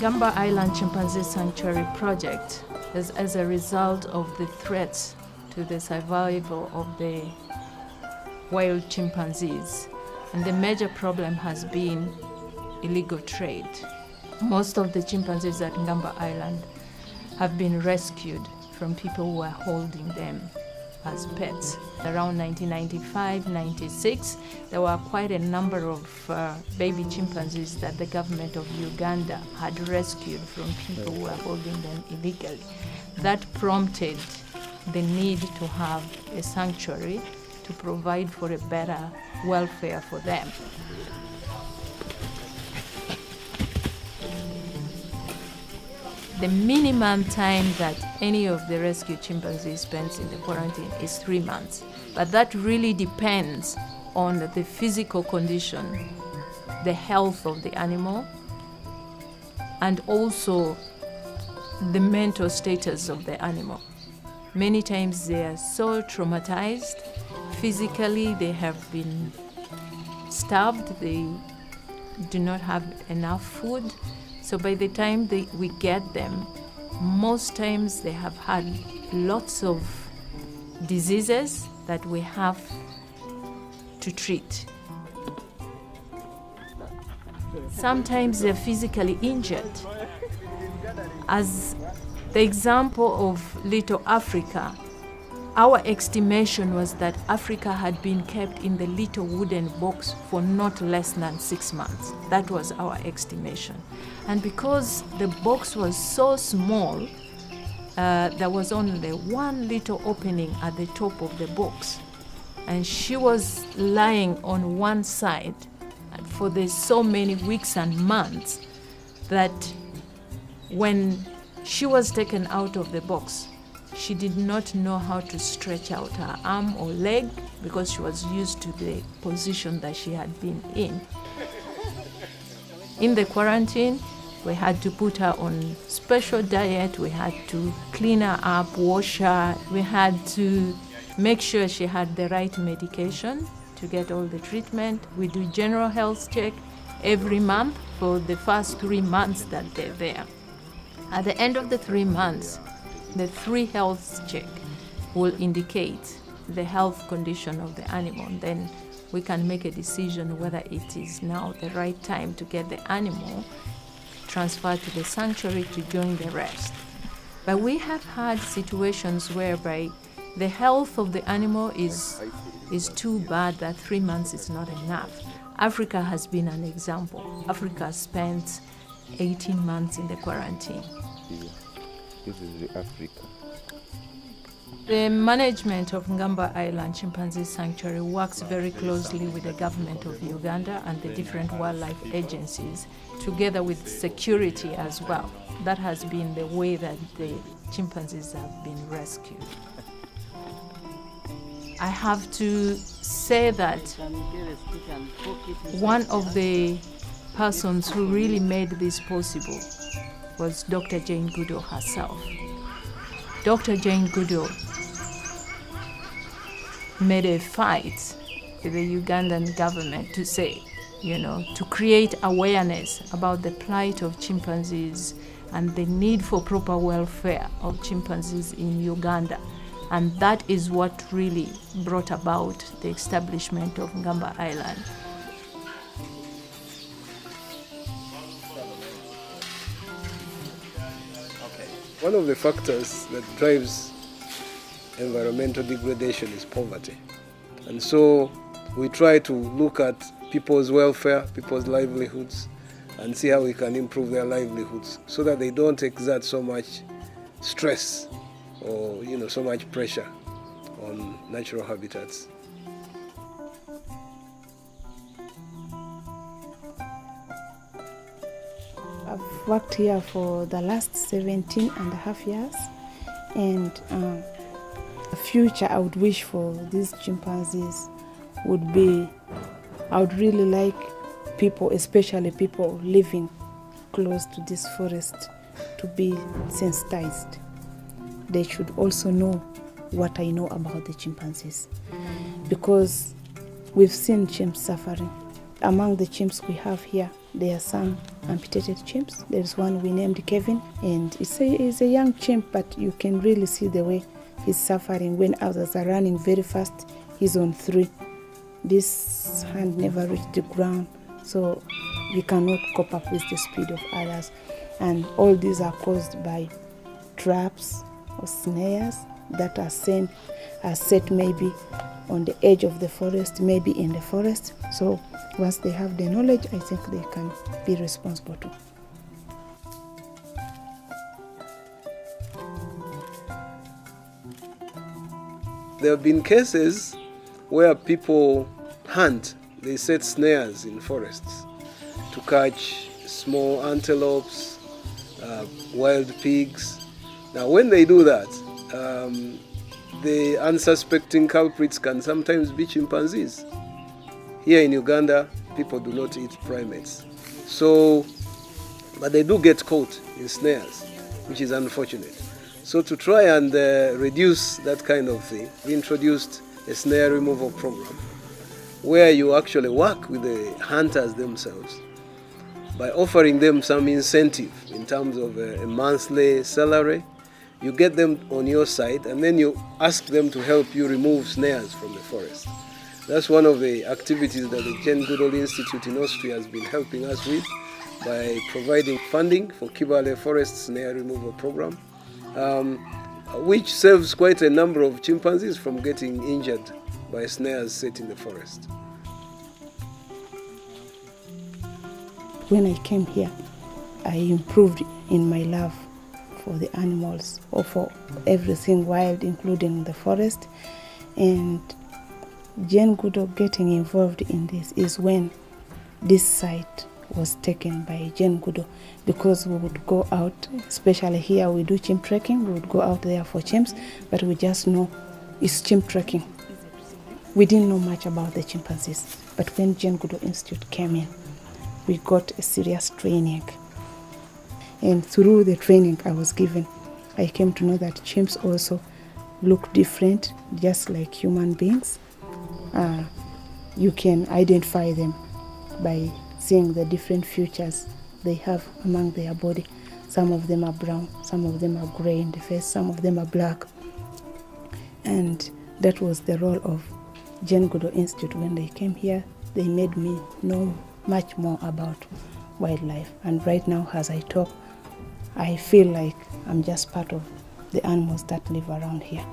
Ngamba Island Chimpanzee Sanctuary Project is as a result of the threats to the survival of the wild chimpanzees. And the major problem has been illegal trade. Most of the chimpanzees at Ngamba Island have been rescued from people who are holding them as pets. Around 1995-96, there were quite a number of baby chimpanzees that the government of Uganda had rescued from people who were holding them illegally. That prompted the need to have a sanctuary to provide for a better welfare for them. The minimum time that any of the rescued chimpanzees spends in the quarantine is 3 months. But that really depends on the physical condition, the health of the animal, and also the mental status of the animal. Many times they are so traumatized. Physically, they have been starved. They do not have enough food. So by the time we get them, most times they have had lots of diseases that we have to treat. Sometimes they're physically injured. As the example of Little Africa, our estimation was that Africa had been kept in the little wooden box for not less than 6 months. That was our estimation. And because the box was so small, there was only one little opening at the top of the box. And she was lying on one side for so many weeks and months that when she was taken out of the box, she did not know how to stretch out her arm or leg because she was used to the position that she had been in. In the quarantine, we had to put her on special diet, we had to clean her up, wash her, we had to make sure she had the right medication to get all the treatment. We do general health check every month for the first 3 months that they're there. At the end of the 3 months, the 3 health check will indicate the health condition of the animal. Then we can make a decision whether it is now the right time to get the animal transferred to the sanctuary to join the rest. But we have had situations whereby the health of the animal is too bad that 3 months is not enough. Africa has been an example. Africa spent 18 months in the quarantine. This is Africa. The management of Ngamba Island Chimpanzee Sanctuary works very closely with the government of Uganda and the different wildlife agencies, together with security as well. That has been the way that the chimpanzees have been rescued. I have to say that one of the persons who really made this possible was Dr. Jane Goodall herself. Dr. Jane Goodall made a fight with the Ugandan government to say, to create awareness about the plight of chimpanzees and the need for proper welfare of chimpanzees in Uganda. And that is what really brought about the establishment of Ngamba Island. One of the factors that drives environmental degradation is poverty. And so we try to look at people's welfare, people's livelihoods, and see how we can improve their livelihoods so that they don't exert so much stress or so much pressure on natural habitats. I've worked here for the last 17 and a half years, and the future I would wish for these chimpanzees would be, I would really like people, especially people living close to this forest, to be sensitized. They should also know what I know about the chimpanzees, because we've seen chimps suffering. Among the chimps we have here, there are some amputated chimps. There's one we named Kevin, and he's a young chimp, but you can really see the way he's suffering. When others are running very fast, he's on 3. This hand never reached the ground, so he cannot cope up with the speed of others. And all these are caused by traps or snares that are set maybe on the edge of the forest, maybe in the forest. So once they have the knowledge, I think they can be responsible too. There have been cases where people hunt, they set snares in forests to catch small antelopes, wild pigs. Now when they do that, the unsuspecting culprits can sometimes be chimpanzees. Here in Uganda, people do not eat primates. But they do get caught in snares, which is unfortunate. So to try and reduce that kind of thing, we introduced a snare removal program where you actually work with the hunters themselves by offering them some incentive in terms of a monthly salary. You get them on your side and then you ask them to help you remove snares from the forest. That's one of the activities that the Jane Goodall Institute in Austria has been helping us with by providing funding for Kibale Forest Snare Removal Program, which saves quite a number of chimpanzees from getting injured by snares set in the forest. When I came here, I improved in my love for the animals, or for everything wild, including the forest. And Jane Goodall getting involved in this is when this site was taken by Jane Goodall, because we would go out, especially here we do chimp trekking, we would go out there for chimps, but we just know it's chimp trekking. We didn't know much about the chimpanzees, but when Jane Goodall Institute came in, we got a serious training. And through the training I was given, I came to know that chimps also look different, just like human beings. You can identify them by seeing the different features they have among their body. Some of them are brown, some of them are gray in the face, some of them are black. And that was the role of Jane Goodall Institute. When they came here, they made me know much more about wildlife. And right now, as I talk, I feel like I'm just part of the animals that live around here.